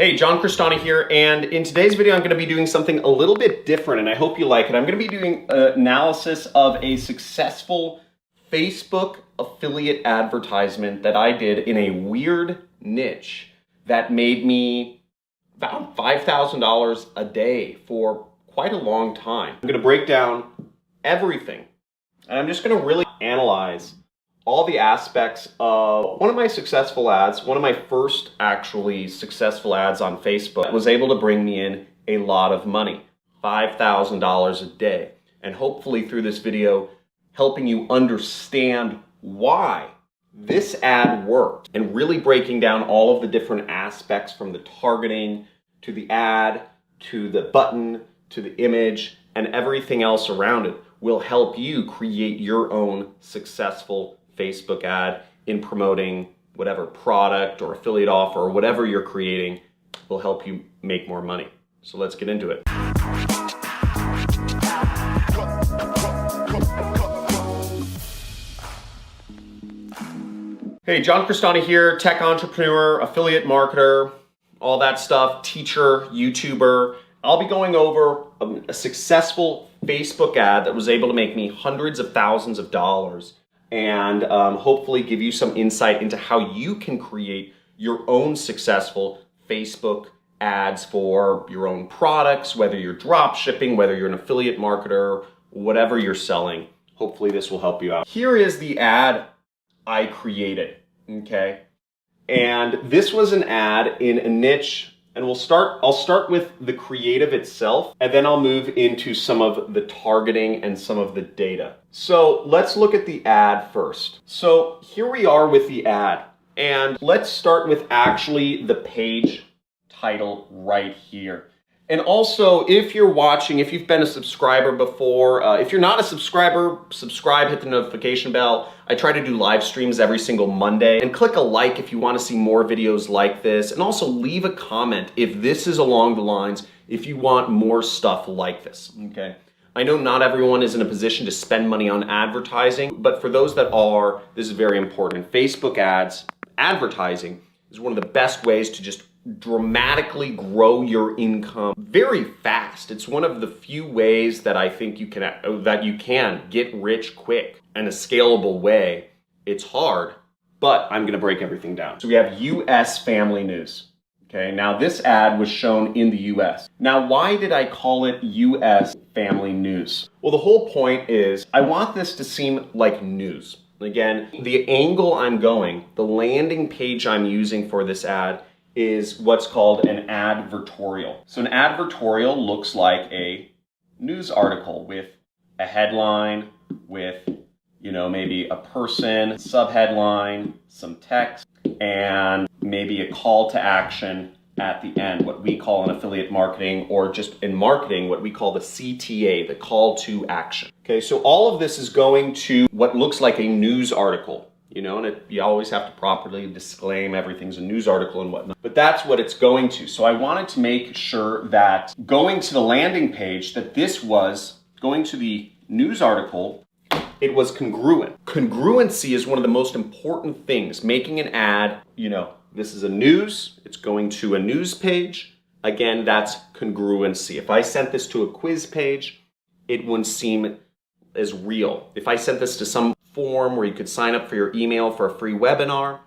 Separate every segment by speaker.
Speaker 1: Hey, John Crestani here, and in today's video I'm going to be doing something a little bit different, and I hope you like it. I'm going to be doing an analysis of a successful Facebook affiliate advertisement that I did in a weird niche that made me about $5,000 a day for quite a long time. I'm going to break down everything, and I'm just going to really analyze all the aspects of one of my successful ads, one of my first actually successful ads on Facebook, was able to bring me in a lot of money, $5,000 a day. And hopefully through this video, helping you understand why this ad worked and really breaking down all of the different aspects from the targeting to the ad, to the button, to the image, and everything else around it will help you create your own successful Facebook ad in promoting whatever product or affiliate offer or whatever you're creating will help you make more money. So let's get into it. Hey, John Crestani here, tech entrepreneur, affiliate marketer, all that stuff, teacher, YouTuber. I'll be going over a successful Facebook ad that was able to make me hundreds of thousands of dollars and hopefully give you some insight into how you can create your own successful Facebook ads for your own products, whether you're drop shipping, whether you're an affiliate marketer, whatever you're selling. Hopefully this will help you out. Here is the ad I created, okay? And this was an ad in a niche, and I'll start with the creative itself, and then I'll move into some of the targeting and some of the data. So let's look at the ad first. So here we are with the ad, and let's start with actually the page title right here. And also, if you're watching, if you've been a subscriber before, if you're not a subscriber, subscribe, hit the notification bell. I try to do live streams every single Monday. And click a like if you want to see more videos like this. And also leave a comment if this is along the lines, if you want more stuff like this, okay? I know not everyone is in a position to spend money on advertising, but for those that are, this is very important. Facebook ads, advertising is one of the best ways to just dramatically grow your income very fast. It's one of the few ways that I think you can get rich quick in a scalable way. It's hard, but I'm gonna break everything down. So we have US Family News. Okay, now this ad was shown in the US. Now, why did I call it US Family News? Well, the whole point is I want this to seem like news. Again, the angle I'm going, the landing page I'm using for this ad is what's called an advertorial. So an advertorial looks like a news article with a headline, with, maybe a person, subheadline, some text, and maybe a call to action at the end, what we call in affiliate marketing, or just in marketing, what we call the CTA, the call to action. Okay, so all of this is going to what looks like a news article. And you always have to properly disclaim everything's a news article and whatnot. But that's what it's going to. So I wanted to make sure that going to the landing page, that this was going to the news article, it was congruent. Congruency is one of the most important things. Making an ad, this is a news, it's going to a news page. Again, that's congruency. If I sent this to a quiz page, it wouldn't seem as real. If I sent this to some form where you could sign up for your email for a free webinar,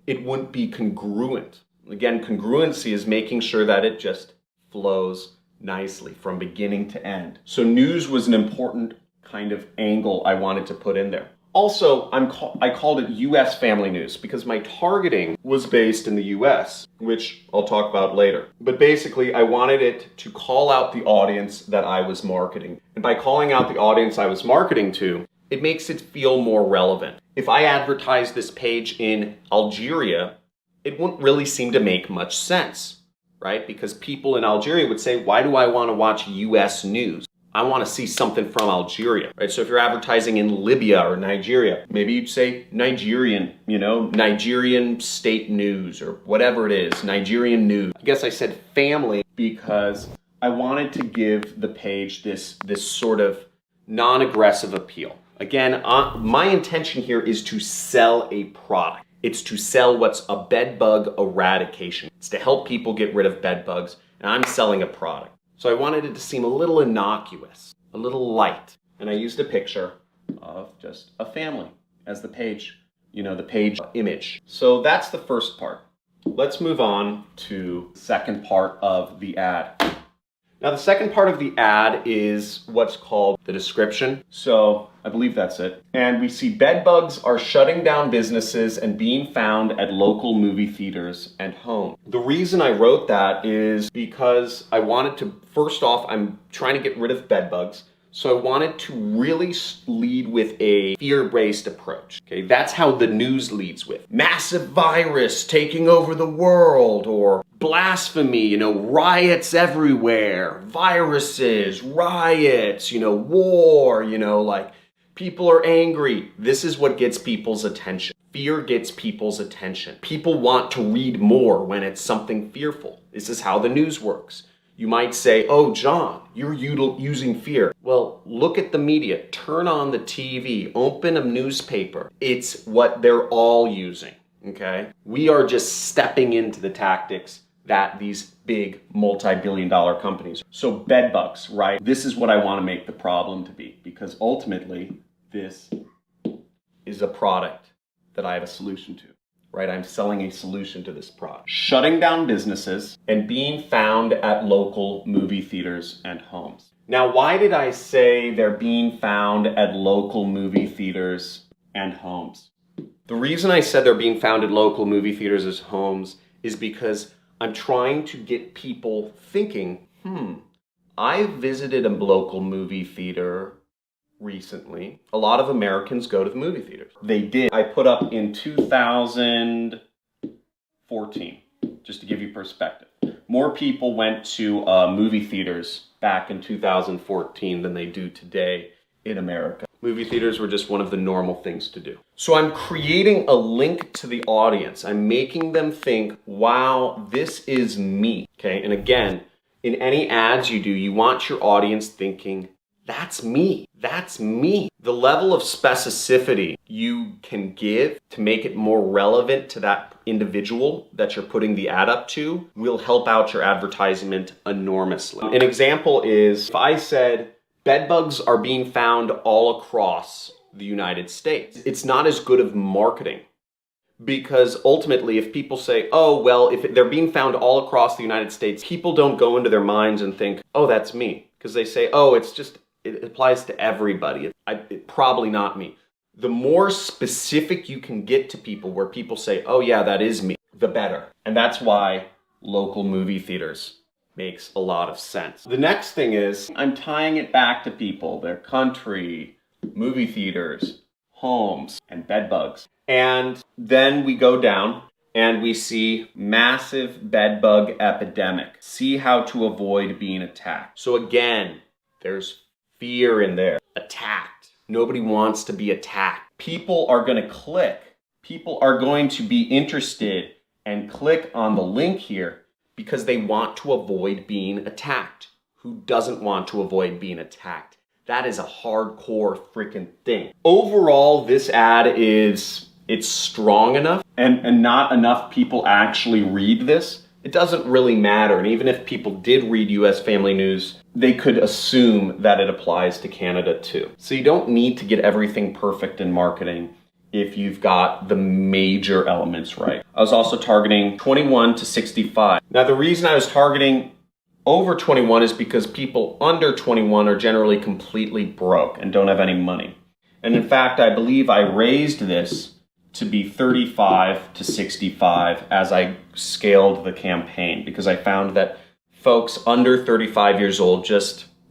Speaker 1: it wouldn't be congruent. Again, congruency is making sure that it just flows nicely from beginning to end. So news was an important kind of angle I wanted to put in there. Also, I called it US Family News because my targeting was based in the US, which I'll talk about later. But basically, I wanted it to call out the audience that I was marketing. And by calling out the audience I was marketing to, it makes it feel more relevant. If I advertise this page in Algeria, it wouldn't really seem to make much sense, right? Because people in Algeria would say, why do I want to watch US news? I want to see something from Algeria, right? So if you're advertising in Libya or Nigeria, maybe you'd say Nigerian, Nigerian state news or whatever it is, Nigerian news. I guess I said family because I wanted to give the page this sort of non-aggressive appeal. Again, my intention here is to sell a product. It's to sell what's a bed bug eradication. It's to help people get rid of bed bugs, and I'm selling a product. So I wanted it to seem a little innocuous, a little light. And I used a picture of just a family as the page, the page image. So that's the first part. Let's move on to the second part of the ad. Now the second part of the ad is what's called the description. So I believe that's it. And we see bed bugs are shutting down businesses and being found at local movie theaters and homes. The reason I wrote that is because I wanted to, first off, I'm trying to get rid of bed bugs. So I wanted to really lead with a fear-based approach. Okay, that's how the news leads with massive virus taking over the world, or blasphemy, riots everywhere, viruses, riots, war, like people are angry. This is what gets people's attention. Fear gets people's attention. People want to read more when it's something fearful. This is how the news works. You might say, oh, John, you're using fear. Well, look at the media. Turn on the TV. Open a newspaper. It's what they're all using, okay? We are just stepping into the tactics that these big multi-billion-dollar companies. So bed bugs, right? This is what I want to make the problem to be, because ultimately this is a product that I have a solution to. Right, I'm selling a solution to this product. Shutting down businesses and being found at local movie theaters and homes. Now, why did I say they're being found at local movie theaters and homes? The reason I said they're being found at local movie theaters and homes is because I'm trying to get people thinking, I visited a local movie theater recently. A lot of Americans go to the movie theaters. They did. I put up in 2014, just to give you perspective. More people went to movie theaters back in 2014 than they do today in America. Movie theaters were just one of the normal things to do. So I'm creating a link to the audience. I'm making them think, wow, this is me. Okay, and again, in any ads you do, you want your audience thinking, that's me. That's me. The level of specificity you can give to make it more relevant to that individual that you're putting the ad up to will help out your advertisement enormously. An example is if I said, bed bugs are being found all across the United States. It's not as good of marketing, because ultimately if people say, oh, well, if they're being found all across the United States, people don't go into their minds and think, oh, that's me. Because they say, oh, it applies to everybody. It's probably not me. The more specific you can get to people where people say, oh yeah, that is me, the better. And that's why local movie theaters makes a lot of sense. The next thing is I'm tying it back to people, their country, movie theaters, homes, and bed bugs. And then we go down and we see massive bed bug epidemic. See how to avoid being attacked. So again, there's fear in there. Attacked. Nobody wants to be attacked. People are going to click. People are going to be interested and click on the link here because they want to avoid being attacked. Who doesn't want to avoid being attacked? That is a hardcore freaking thing. Overall, this ad it's strong enough and not enough people actually read this. It doesn't really matter, and even if people did read US Family News, they could assume that it applies to Canada too. So you don't need to get everything perfect in marketing if you've got the major elements right. I was also targeting 21 to 65. Now the reason I was targeting over 21 is because people under 21 are generally completely broke and don't have any money. And in fact, I believe I raised this to be 35 to 65 as I scaled the campaign, because I found that folks under 35 years old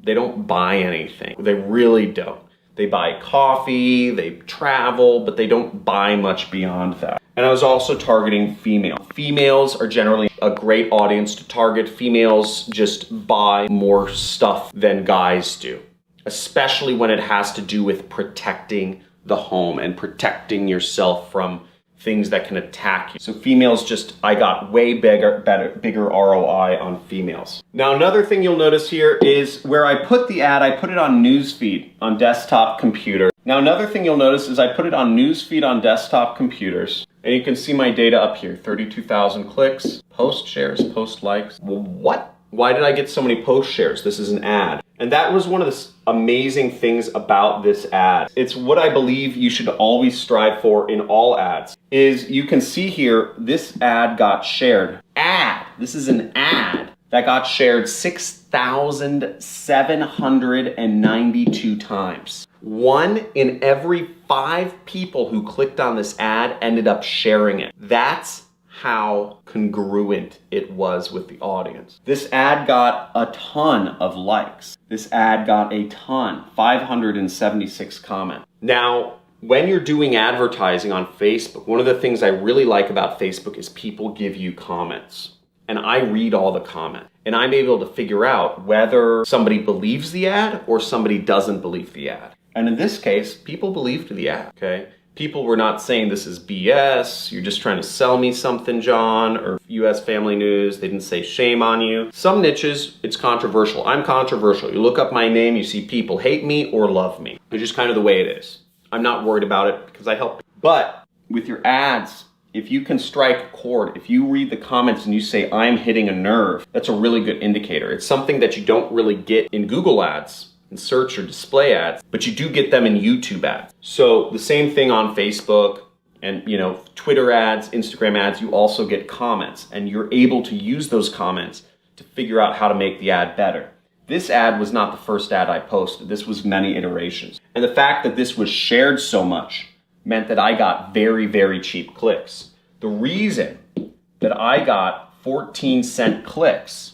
Speaker 1: they don't buy anything. They really don't. They buy coffee, they travel, but they don't buy much beyond that. And I was also targeting females. Females are generally a great audience to target. Females just buy more stuff than guys do, especially when it has to do with protecting the home and protecting yourself from things that can attack you. So females I got way bigger ROI on females. Now another thing you'll notice here is where I put the ad, I put it on Newsfeed on desktop computer. Now another thing you'll notice is I put it on Newsfeed on desktop computers. And you can see my data up here, 32,000 clicks, post shares, post likes. Well, what? Why did I get so many post shares? This is an ad. And that was one of the amazing things about this ad. It's what I believe you should always strive for in all ads, is you can see here, this ad got shared. This is an ad that got shared 6,792 times. 1 in every 5 people who clicked on this ad ended up sharing it. That's how congruent it was with the audience. This ad got a ton of likes. This ad got a ton, 576 comments. Now, when you're doing advertising on Facebook, one of the things I really like about Facebook is people give you comments. And I read all the comments. And I'm able to figure out whether somebody believes the ad or somebody doesn't believe the ad. And in this case, people believed the ad, okay? People were not saying this is BS, you're just trying to sell me something, John, or US Family News, they didn't say shame on you. Some niches, it's controversial. I'm controversial. You look up my name, you see people hate me or love me. It's just kind of the way it is. I'm not worried about it because I help. But with your ads, if you can strike a chord, if you read the comments and you say, I'm hitting a nerve, that's a really good indicator. It's something that you don't really get in Google ads, in search or display ads, but you do get them in YouTube ads. So the same thing on Facebook and Twitter ads, Instagram ads, you also get comments and you're able to use those comments to figure out how to make the ad better. This ad was not the first ad I posted. This was many iterations. And the fact that this was shared so much meant that I got very, very cheap clicks. The reason that I got 14-cent clicks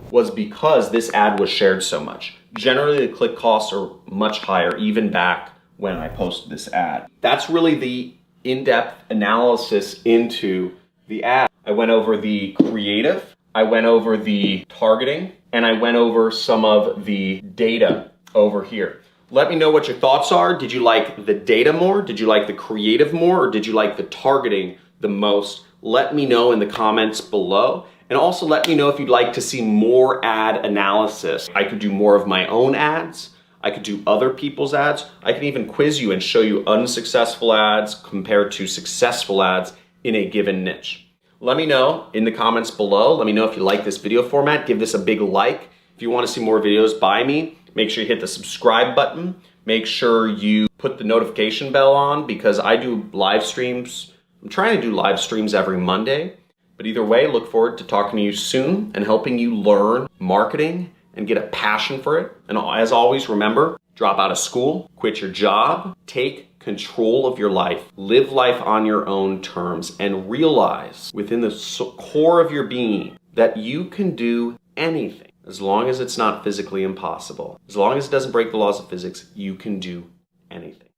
Speaker 1: was because this ad was shared so much. Generally, the click costs are much higher, even back when I posted this ad. That's really the in-depth analysis into the ad. I went over the creative, I went over the targeting, and I went over some of the data over here. Let me know what your thoughts are. Did you like the data more? Did you like the creative more? Or did you like the targeting the most? Let me know in the comments below. And also let me know if you'd like to see more ad analysis. I could do more of my own ads. I could do other people's ads. I can even quiz you and show you unsuccessful ads compared to successful ads in a given niche. Let me know in the comments below. Let me know if you like this video format. Give this a big like. If you want to see more videos by me, make sure you hit the subscribe button. Make sure you put the notification bell on because I do live streams. I'm trying to do live streams every Monday. But either way, look forward to talking to you soon and helping you learn marketing and get a passion for it. And as always, remember, drop out of school, quit your job, take control of your life, live life on your own terms, and realize within the core of your being that you can do anything as long as it's not physically impossible. As long as it doesn't break the laws of physics, you can do anything.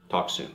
Speaker 1: Talk soon.